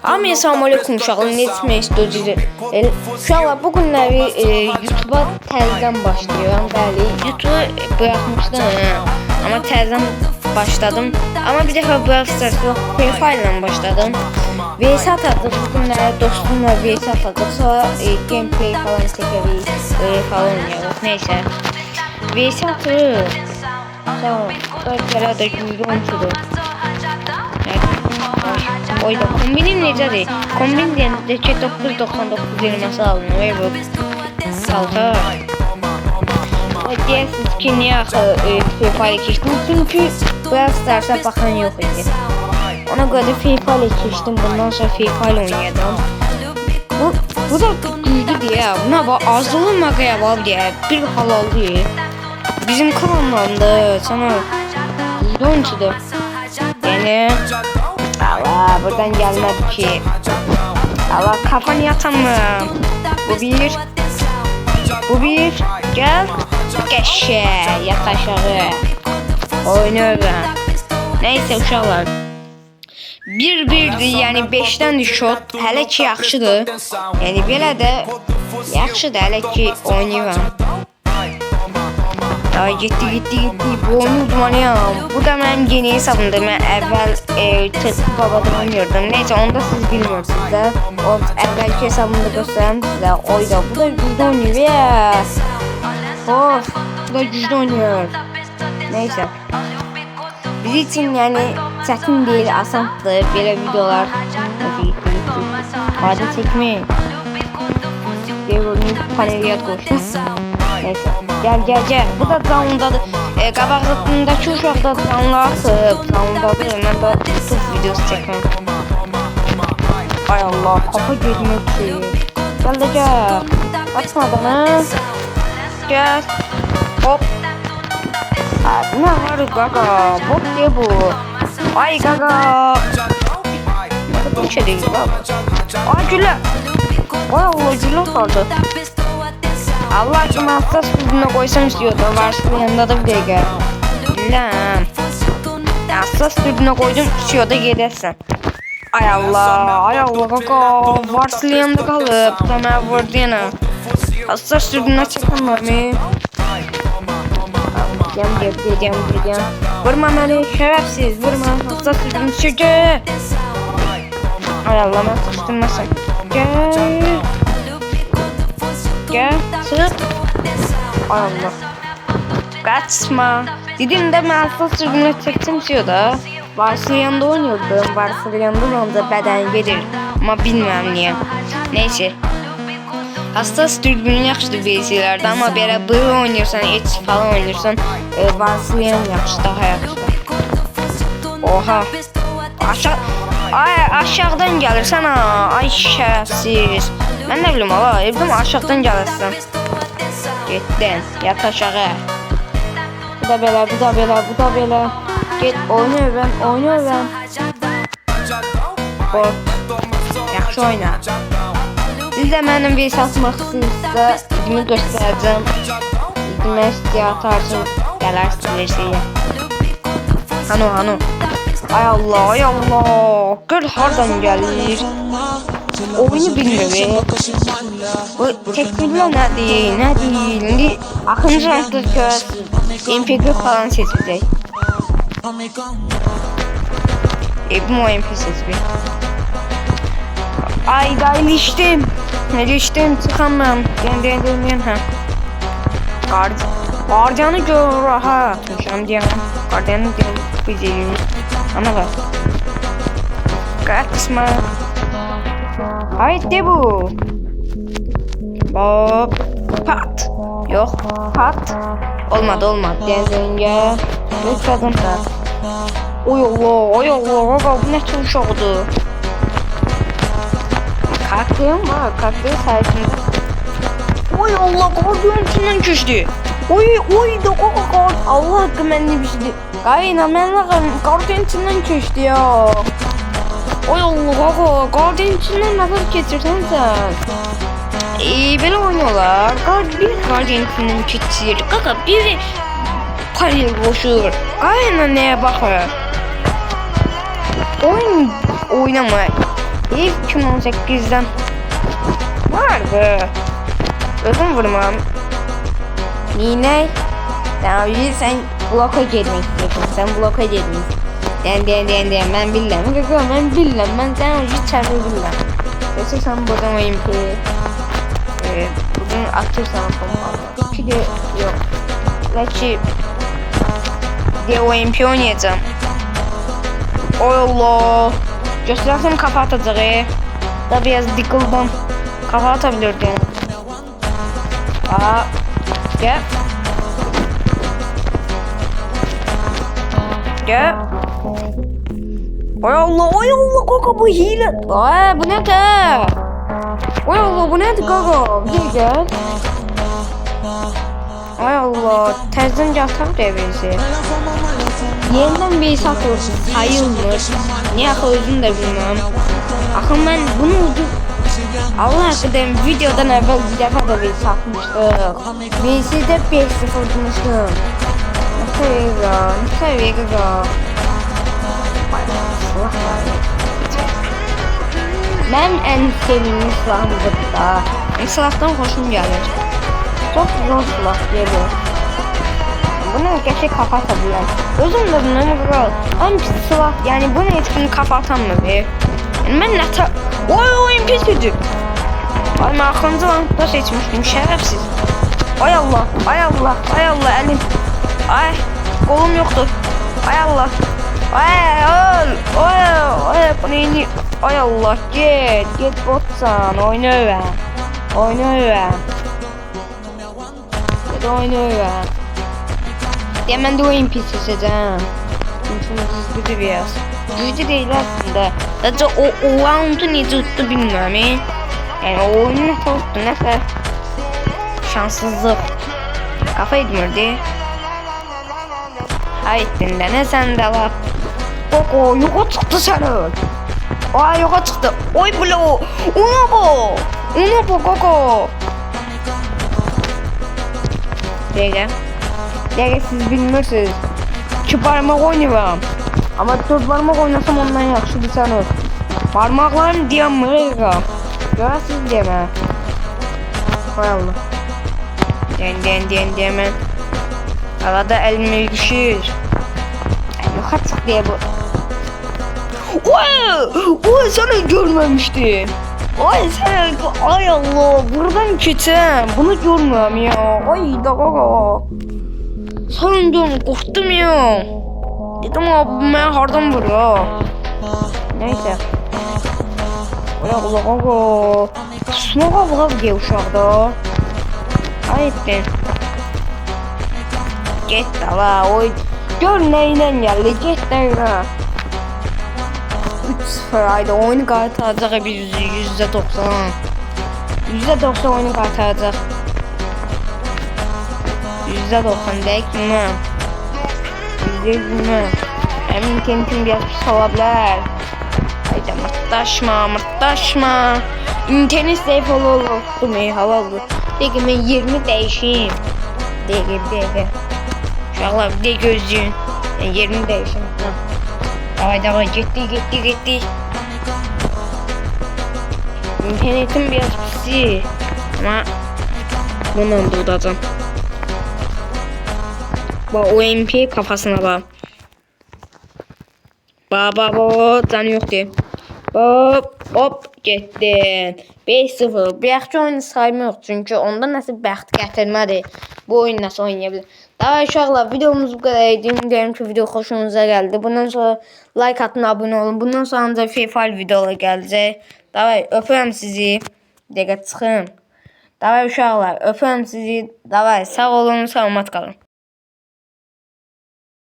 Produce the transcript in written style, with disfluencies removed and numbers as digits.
Amin, salam aleyküm uşaqlar, necəsiniz istəyirsiniz? Uşaqlar, bu günləri YouTube'a təzədən başlayıram. Bəli, YouTube'u bırakmışdım, amma təzədən başladım. Amma bir dəfə Brawl Stars yox, Free ilə başladım. VS atardıq, bu günləri dostumla VS atardıq. Sonra gameplay falan çəkərik, falan oynayarıq. Neysə, VS atırıq. Tamam, belə də güclü oyuncudur. Oyda kombinin necədir? Kombin deyəndə ki 999 elması alınır bu salqa. Deyərsiniz ki niyə axı FIFA ilə keçdim? Çünki Brawl Stars'a baxan yox idi. Ona görə də FIFA ilə keçdim. Bundan sonra FIFA ilə oynayacağım. Bu da güclüdür ya. Buna bax azılı mağaya var deyə bir halal deyil. Bizim kanalımda sana güclü oyuncudur. Yəni Allah, buradan gelmedi ki. Allah, kafanı yatamam. Bu bir. Gel. Geçe. Yat aşağı. Oynuyorum. Neyse uşaqlar. 1-1'dir, yani 5'dən şot. Hələ ki yaxşıdır. Yəni belə də yaxşıdır, hələ ki oynayıram. Ay gitti. Bu oyunu uzmanıyam. Bu da mənim yeni hesabımdır. Mən əvvəl Tırtıl Baba'da oynuyordum. Neyse, onu da siz bilmiyorsunuz da. O əvvəlki hesabımda göstərəm sizə. Oyda. Bu da güclü oynuyor ya. Of. Bu da güclü oynuyor. Neyse. Biz için yani çətin değil, asandır. Belə videolar. Hadi çəkməyin. Devrini paneliyə qoşun. Neyse. Gel. Bu da canlıdadır. Qabağındakı uşaq da canlı atıb. Canlıdadır. Mən də YouTube videosu çəkməm. Ay Allah, kafa getmək ki. Gel. Açmadan ha. Gel. Hop. Ne var gaga? Bot diye bu. Ay gaga. Bu şey değil bak. Ay güle. Ay Allah, güle kaldı. Allah aşkına hassas yüzüne koysam istiyordu. Varsın yanında da bir dakika. Lan. Hassas yüzüne koydum istiyordu gidersen. Ay Allah kaka. Varsın yanında kalıp. Tamam vurdu yana. Hassas yüzüne çekemem mi? Gideceğim. Vurma beni şerefsiz. Vurma. Hassas yüzüne çeke. Ay Allah, ben sıçtırmasın. Gel. Sırt. Ay Allah. Kaçma. Dedim de ben asıl sürgünle çektim diyor da. Varsılyanda oynuyordum. Varsılyanda onda beden gelir. Ama bilmem niye. Neyse. Hassas dürbünün yaxşıdır VC-lərdə, amma belə bığ oynuyorsan, Edge falan oynuyorsan, Varsılyan yaxşı, daha yaxşı. Oha. Aşağıdan gəlirsən ha. Ay şərəfsiz. Mən nə bilim ala, evdim aşağıdan gəlirsən. Getdin, yat aşağı. Bu da belə. Get, oynayıram. Bot. Yaxşı oyna. Siz də mənim VS atmaq istəyirsinizsə, idimi göstərəcəm. İdimə istəyə atarsınız, gələrsiniz şeyə. Hanu. Ay Allah. Gör hardan gəlir. Oyunu bilmiyorum. Bu teknikler ne değil. İndi axırıncı rankda göz MP4 falan seçəcək. Bu MP seçmək. Ay da ilişdim. Çıxam mən. Deyən ha. Qardiyanı gör ha. Tutmuşam deyəm. Qardiyanı deyəm. Ana bak. Kaçma. Haydi bu. Hop. Pat. Yok. Pat. Olmadı. Denzenge. Lütfen pat. Oy Allah. Bu ne tür uşaqdır. Kalktım sayesinde. Oy Allah, korkuyorum içindən keçdi. Oy da kor. Allah haqqı mənə bir şeydi. Qayna mənə korkuyorum içindən keçdi ya. Oy Allah, Guardian içindən nəfər keçirsən sən? Belə oynuyorlar. Bir Guardian içindən keçir. Qaqa biri panel boşur. Qayna nəyə baxır? Oyun oynama. İlk 2018'den vardı. Özüm vurmam. Nine. Tamam sen bloka girmek istiyorsun. Sen bloka girmek. Den ben bilmem. Ben bilmem. Ben sen hiç çarpı bilmem. Yoksa sen buradan oyun ki. Bugün atırsan pompalı. Pide yok. Belki diye oyun pi oynayacağım. Oy Allah. Göstersem kafa atacak. Da biraz dikıldım. Kafa atabilirdim. Aa. Gel. Gel. Oy Allah kaka bu hile. Aa bu ne ki? Oy Allah bu ne kaka? Gel. Ay Allah, tersten atar devresi. Yeniden bir satıyorsun, sayılmır. Niye özüm de bilmem. Akın ben bunu Allah aşkına videodan evvel bir defa da bir satmıştık. Birisi de 5-0 bulmuştum. Ne seviyor? Ben en sevdiğim silahımdır da. Silahtan hoşum gelir. Çok zor silah geliyor. Bunu gerçek kapatabilir. Özüm de bunun en pis silah. Yani bunu hiç bunu kapatamam be. Yani ben nata... Oy pis çocuk. Ay ben aklımda da seçmiştim şerefsiz. Ay Allah elim. Ay kolum yoktu. Ay Allah. Ay bu neyini? Ay Allah git botsan oyna öyle. Hemen de oyun pis seçeceğim. Gücü biraz. Gücü değil aslında. Sadece o roundu ne tuttu bilmem. Yani o oyunu ne tuttu neyse. Şanssızlık. Kafa edmirdi. Hayatında ne sende var? Koko yoka çıktı senin. Ay yoka çıktı. Oy blo. Ona bu Koko. Dege siz bilmirsiniz. 2 parmak oynuyorum. Ama 4 parmak oynasam ondan yaxşı bir sanır. Parmaklarım diyanmıyor. Görəsiniz deme. Hay Allah. Deme. Arada elime düşür. Yoxa çık diye bu. Oy sana görmemiştim. Ay Allah buradan keçem. Bunu görmüyorum ya. Ay da kaka. Sandım korktum ya. Dedim abi ben hardan vuruyor. Neyse. Ay Allah kaka. Smoka bırak diye uşaqda. Ay ettin. Get dala oy. Gör neyle geldi get dala. 3-0 ayda oyunu qaytaracaq bir %90. %90 oyunu qaytaracaq. %90 deyik bilmem. Bilmem. Hem internetim biraz pis ola bilər. Hayda mırtdaşma. İnternet zayıf olur. Halal. Deyik mən 20 dəyişim. Deyik. Uşaqlar bir də gözləyin. 20 dəyişim. Davay gitti. İnternetim biraz pisi. Ama bundan durdacağım. Bak o MP kafasına bak. Bak canı yok diye. Hop getdin. 5-0. Yaxşı oyunu saymıyor çünkü onda nəsə bəxt gətirmədi. Bu oyun nasıl oynayabilir? Daha uşaqlar videomuz bu kadar idi. Diyelim ki video hoşunuza geldi. Bundan sonra like atın, abone olun. Bundan sonra da FIFA videolar gelecek. Daha öpüyorum sizi. Dəqiqə çıxın. Daha uşaqlar öpüyorum sizi. Daha sağ olun, salamat qalın.